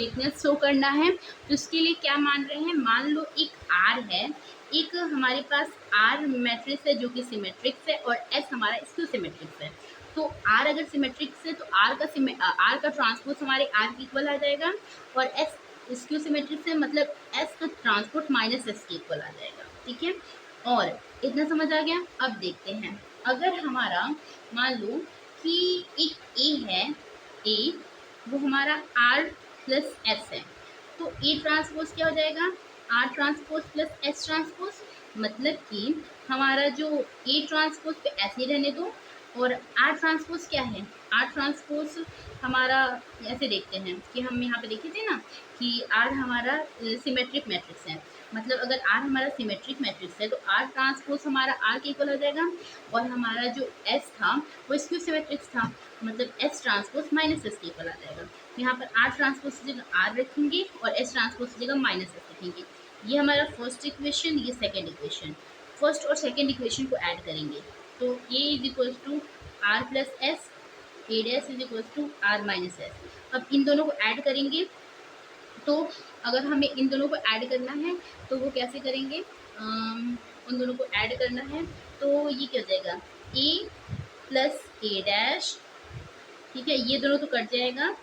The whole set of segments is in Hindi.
यूनिकनेस शो करना है तो इसके लिए क्या मान रहे हैं, मान लो एक आर है, एक हमारे पास आर मैट्रिक्स है जो कि सिमेट्रिक्स है और एस हमारा स्क्यू सिमेट्रिक्स है। तो आर अगर सिमेट्रिक्स है तो आर का ट्रांसपोज हमारे आर के इक्वल आ जाएगा और एस स्क्यू सिमेट्रिक्स है मतलब एस का ट्रांसपोज माइनस एस के इक्वल आ जाएगा। ठीक है, और इतना समझ आ गया। अब देखते हैं, अगर हमारा मान लो कि एक ए है, ए वो हमारा आर प्लस एस है, तो ए ट्रांसपोज क्या हो जाएगा, R transpose plus S transpose, मतलब कि हमारा जो ए ट्रांसपोज पे ऐसे रहने दो और आर ट्रांसपोज क्या है, आर ट्रांसपोज हमारा ऐसे देखते हैं कि हम यहाँ पे देखे थे ना कि आर हमारा सिमेट्रिक मैट्रिक्स है, मतलब अगर आर हमारा सिमेट्रिक मैट्रिक्स है तो आर ट्रांसपोज हमारा आर के इक्वल हो जाएगा और हमारा जो एस था वो स्क्यू सिमेट्रिक्स था, मतलब एस ट्रांसपोज माइनस एस के इक्वल आ जाएगा। यहाँ पर आर ट्रांसपोज की जगह आर रखेंगे और एस ट्रांसपोज की जगह माइनस एस रखेंगे। ये हमारा फर्स्ट इक्वेशन, ये सेकेंड इक्वेशन, फर्स्ट और सेकेंड इक्वेशन को ऐड करेंगे तो A is equal to R plus S, A dash is equal to R minus S. अब इन दोनों को ऐड करेंगे तो अगर हमें इन दोनों को ऐड करना है तो वो कैसे करेंगे, उन दोनों को ऐड करना है तो ये क्या हो जाएगा, ए प्लस ए डैश, ठीक है, ये दोनों तो कट जाएगा,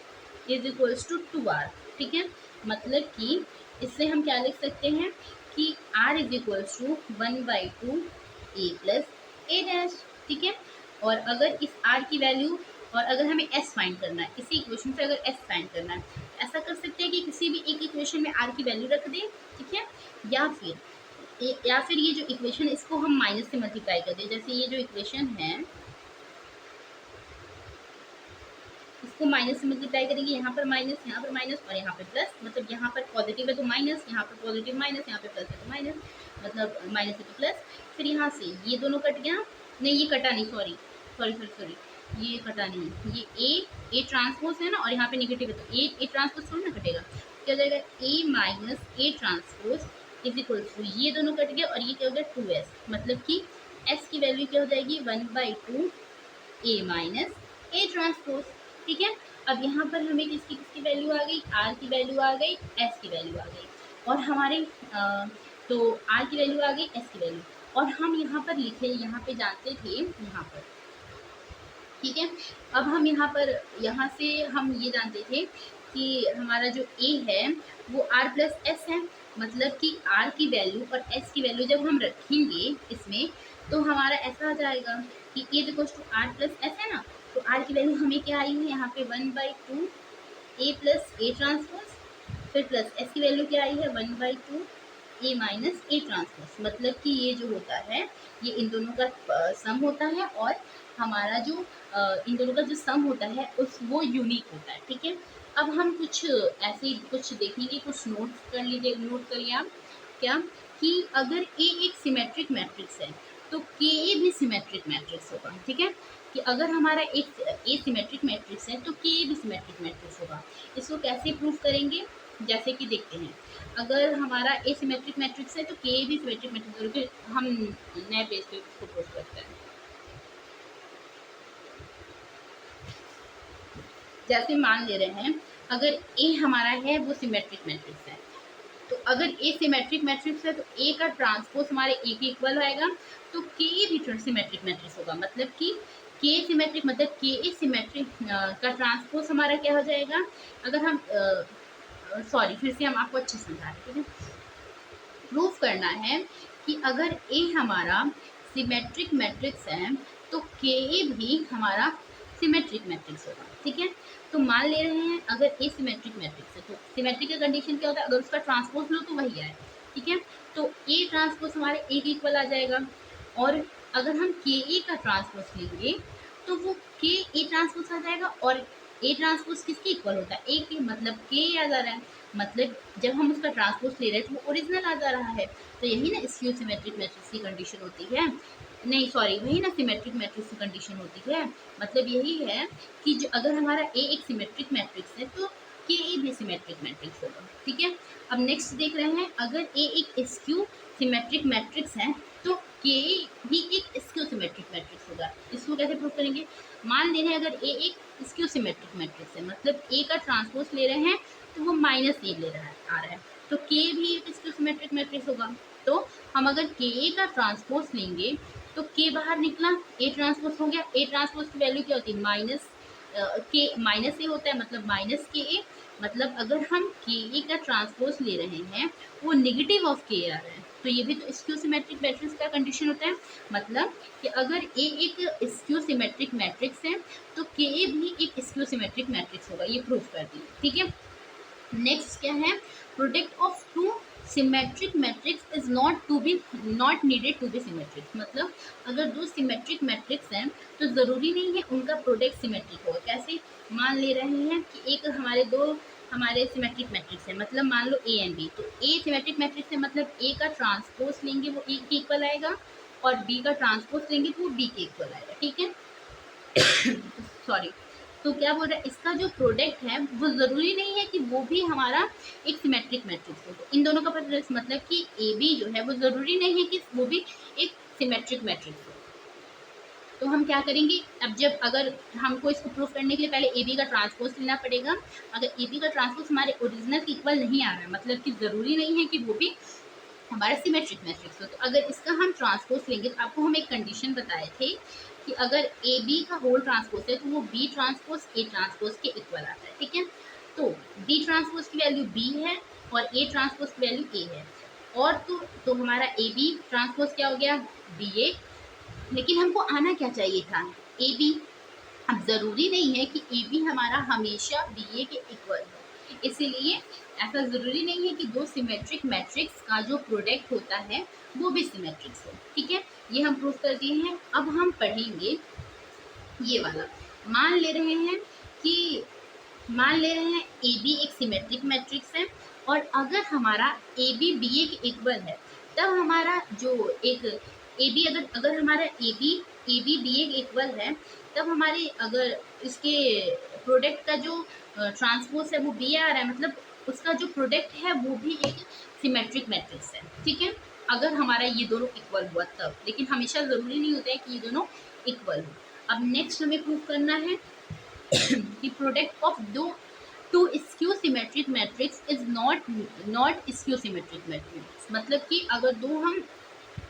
इज इक्वल्स टू 2r। ठीक है, मतलब कि इससे हम क्या लिख सकते हैं कि r is equals to 1/2 a plus A dash. ठीक है, और अगर इस r की वैल्यू, और अगर हमें s फाइंड करना है इसी इक्वेशन से, अगर s फाइंड करना है ऐसा कर सकते हैं कि किसी भी एक इक्वेशन में r की वैल्यू रख दें। ठीक है, या फिर ये जो इक्वेशन इसको हम माइनस से मल्टीप्लाई कर दें, जैसे ये जो इक्वेशन है इसको माइनस से मल्टीप्लाई करेंगे, यहाँ पर माइनस और यहाँ पे प्लस, मतलब यहाँ पर पॉजिटिव है तो माइनस, यहाँ पर पॉजिटिव माइनस, यहाँ पे प्लस है तो माइनस, मतलब माइनस है तो प्लस। फिर यहाँ से ये दोनों कट गया, नहीं ये कटा नहीं, सॉरी ये कटा नहीं, ये ए ट्रांसपोज है ना और यहाँ पे निगेटिव है तो ए ट्रांसपोज थोड़ी ना कटेगा, क्या हो जाएगा A minus A transpose is equal to, ये दोनों कट गया और ये क्या हो गया 2s, मतलब कि s की वैल्यू क्या हो जाएगी 1/2 ए माइनस ए ट्रांसपोज। ठीक है, अब यहाँ पर हमें किसकी वैल्यू आ गई, आर की वैल्यू आ गई, एस की वैल्यू आ गई, और हमारे तो आर की वैल्यू आ गई, एस की वैल्यू, और हम यहाँ पर लिखे, यहाँ पे जानते थे यहाँ पर। ठीक है, अब हम यहाँ से हम ये जानते थे कि हमारा जो ए है वो आर प्लस एस है, मतलब कि आर की वैल्यू और एस की वैल्यू जब हम रखेंगे इसमें तो हमारा ऐसा आ जाएगा कि A equals to R plus S है ना, तो आर की वैल्यू हमें क्या आई है यहाँ पे 1/2 ए प्लस ए ट्रांसपोज, फिर प्लस एस की वैल्यू क्या आई है 1/2 ए माइनस ए ट्रांसपोज, मतलब कि ये जो होता है ये इन दोनों का सम होता है और हमारा जो इन दोनों का जो सम होता है उस वो यूनिक होता है। ठीक है, अब हम कुछ ऐसे कुछ देखेंगे, कुछ नोट कर लीजिए, नोट करिए आप क्या, कि अगर ए एक सिमेट्रिक मैट्रिक्स है तो के ए भी सिमेट्रिक मैट्रिक्स होगा। ठीक है, कि अगर हमारा एक ए सिमेट्रिक मैट्रिक्स है तो के ए भी सिमेट्रिक मैट्रिक्स होगा। इसको कैसे प्रूव करेंगे, जैसे कि देखते हैं, अगर हमारा ए सिमेट्रिक मैट्रिक्स है तो के ए भी सिमेट्रिक मैट्रिक्स होगा, हम नए पेज पे इसको प्रूव करते हैं। जैसे मान ले रहे हैं अगर ए हमारा है वो सिमेट्रिक मैट्रिक्स है, तो अगर ए सिमेट्रिक मैट्रिक्स है तो ए का ट्रांसपोज हमारे ए के इक्वल आएगा, तो के भी सिमेट्रिक मैट्रिक्स होगा, मतलब कि के सिमेट्रिक मतलब के ए सिमेट्रिक का ट्रांसपोज हमारा क्या हो जाएगा, अगर हम सॉरी फिर से हम आपको अच्छे समझा रहे। ठीक है, प्रूफ करना है कि अगर ए हमारा सिमेट्रिक मैट्रिक्स है तो के भी हमारा सिमेट्रिक मैट्रिक्स होगा। ठीक है, तो मान ले रहे हैं अगर ए सिमेट्रिक मैट्रिक्स है तो सिमेट्रिक का कंडीशन क्या होता है, अगर उसका ट्रांसपोज लो तो वही आए। ठीक है, तो ए ट्रांसपोज हमारे ए के इक्वल आ जाएगा, और अगर हम के ए का ट्रांसपोज लेंगे तो वो के ए ट्रांसपोज आ जाएगा, और ए ट्रांसपोज किसके इक्वल होता है, ए के, मतलब के आ जा रहा है, मतलब जब हम उसका ट्रांसपोज ले रहे हैं तो वो ओरिजिनल आ जा रहा है, तो यही ना स्क्यू सिमेट्रिक मैट्रिक्स की कंडीशन होती है, नहीं सॉरी वही ना सिमेट्रिक मैट्रिक्स की कंडीशन होती है। मतलब यही है कि जो अगर हमारा ए एक सिमेट्रिक मैट्रिक्स है तो के ए भी सिमेट्रिक मैट्रिक्स होगा। ठीक है, अब नेक्स्ट देख रहे हैं, अगर ए एक स्क्यू सिमेट्रिक मैट्रिक्स है तो के भी एक स्क्यू सिमेट्रिक मैट्रिक्स होगा। इसको कैसे प्रूव करेंगे, मान ले रहे हैं अगर ए एक स्क्यू सिमेट्रिक मैट्रिक्स है, मतलब ए का ट्रांसपोज ले रहे हैं तो वो माइनस ए ले रहा है आ रहा है, तो के भी एक स्क्यू सिमेट्रिक मैट्रिक्स होगा। तो हम अगर के ए का ट्रांसपोज लेंगे तो के बाहर निकला, ए ट्रांसपोज हो गया, ए ट्रांसपोज की वैल्यू क्या होती है माइनस के माइनस ए होता है, मतलब माइनस के ए, मतलब अगर हम के ए का ट्रांसपोज ले रहे हैं वो नेगेटिव ऑफ के आ रहा है, तो ये भी तो स्क्यू सिमेट्रिक मैट्रिक्स का कंडीशन होता है। मतलब कि अगर ए एक स्क्यू सिमेट्रिक मैट्रिक्स है तो के ए भी एक स्क्यू सिमेट्रिक मैट्रिक्स होगा, ये प्रूफ कर दिया। ठीक है, नेक्स्ट क्या है, product of two symmetric matrix is not needed to be symmetric. मतलब अगर दो सिमेट्रिक मैट्रिक्स हैं तो ज़रूरी नहीं है उनका प्रोडक्ट सिमेट्रिक हो। कैसे, मान ले रहे हैं कि एक हमारे सिमेट्रिक मैट्रिक्स है, मतलब मान लो ए एंड बी, तो ए सिमेट्रिक मैट्रिक्स है, मतलब ए का ट्रांसपोज लेंगे वो ए के इक्वल आएगा, और बी का ट्रांसपोज लेंगे तो वो बी के इक्वल आएगा। ठीक है, सॉरी, तो क्या बोल रहा है, इसका जो प्रोडक्ट है वो ज़रूरी नहीं है कि वो भी हमारा एक सिमेट्रिक मैट्रिक्स हो। तो इन दोनों का मतलब कि ए बी जो है वो ज़रूरी नहीं है कि वो भी एक सिमेट्रिक मैट्रिक्स हो। तो हम क्या करेंगे, अब जब अगर हमको इसको प्रूफ करने के लिए पहले ए बी का ट्रांसपोज लेना पड़ेगा। अगर ए बी का ट्रांसपोज हमारे ओरिजिनल के इक्वल नहीं आ रहा है, मतलब कि ज़रूरी नहीं है कि वो भी हमारा सिमेट्रिक मैट्रिक्स हो। तो अगर इसका हम ट्रांसपोज लेंगे तो आपको हम एक कंडीशन बताए थे कि अगर ए बी का होल ट्रांसपोज है तो वो बी ट्रांसपोज ए ट्रांसपोज के इक्वल आता है। ठीक है, तो बी ट्रांसपोज की वैल्यू बी है और ए ट्रांसपोज की वैल्यू ए है, और तो हमारा ए बी ट्रांसपोज क्या हो गया, बी ए। लेकिन हमको आना क्या चाहिए था, ए बी। अब ज़रूरी नहीं है कि ए बी हमारा हमेशा बी ए के इक्वल हो, इसीलिए ऐसा ज़रूरी नहीं है कि दो सिमेट्रिक मैट्रिक्स का जो प्रोडक्ट होता है वो भी सिमेट्रिक्स हो। ठीक है, ये हम प्रूफ कर दिए हैं। अब हम पढ़ेंगे ये वाला, मान ले रहे हैं कि ए बी एक सिमेट्रिक मैट्रिक्स है, और अगर हमारा ए बी बी ए के इक्वल है, तब हमारा जो एक ए बी अगर हमारा ए बी बी ए के इक्वल है, तब हमारे अगर इसके प्रोडक्ट का जो ट्रांसपोज है वो बी आ रहा है, मतलब उसका जो प्रोडक्ट है वो भी एक सिमेट्रिक मैट्रिक्स है। ठीक है, अगर हमारा ये दोनों इक्वल हुआ तब, लेकिन हमेशा ज़रूरी नहीं होता है कि ये दोनों इक्वल हो। अब नेक्स्ट हमें प्रूफ करना है कि प्रोडक्ट ऑफ दो two skew symmetric matrix is not skew symmetric matrix. मतलब कि अगर दो हम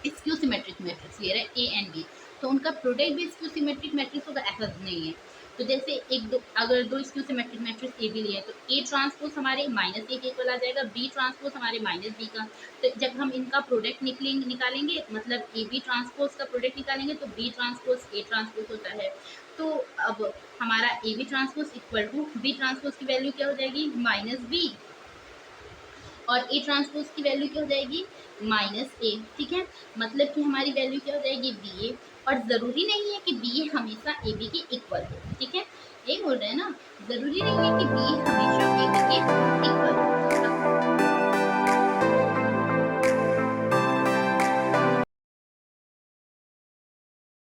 स्क्यू सिमेट्रिक मैट्रिक्स ले रहे हैं ए एंड बी, तो उनका प्रोडक्ट भी स्क्यू सिमेट्रिक मैट्रिक्स होगा, ऐसा नहीं है। तो जैसे अगर दो skew symmetric matrix A B लिए तो ए ट्रांसपोज हमारे माइनस ए के इक्वल आ जाएगा, बी ट्रांसपोज हमारे माइनस बी का। तो जब हम इनका प्रोडक्ट निकालेंगे, मतलब ए बी ट्रांसपोज का प्रोडक्ट निकालेंगे तो बी ट्रांसपोज ए ट्रांसपोज होता है। तो अब हमारा A B transpose equal to B transpose की वैल्यू क्या हो जाएगी, माइनस बी, और ए ट्रांसपोज की वैल्यू क्या हो जाएगी, माइनस ए। ठीक है, मतलब कि हमारी वैल्यू क्या हो जाएगी, बी ए। और ज़रूरी नहीं है कि बी ए हमेशा ए बी के इक्वल हो। ठीक है, ये बोल रहे हैं ना, ज़रूरी नहीं है कि बी ए हमेशा ए बी के इक्वल हो।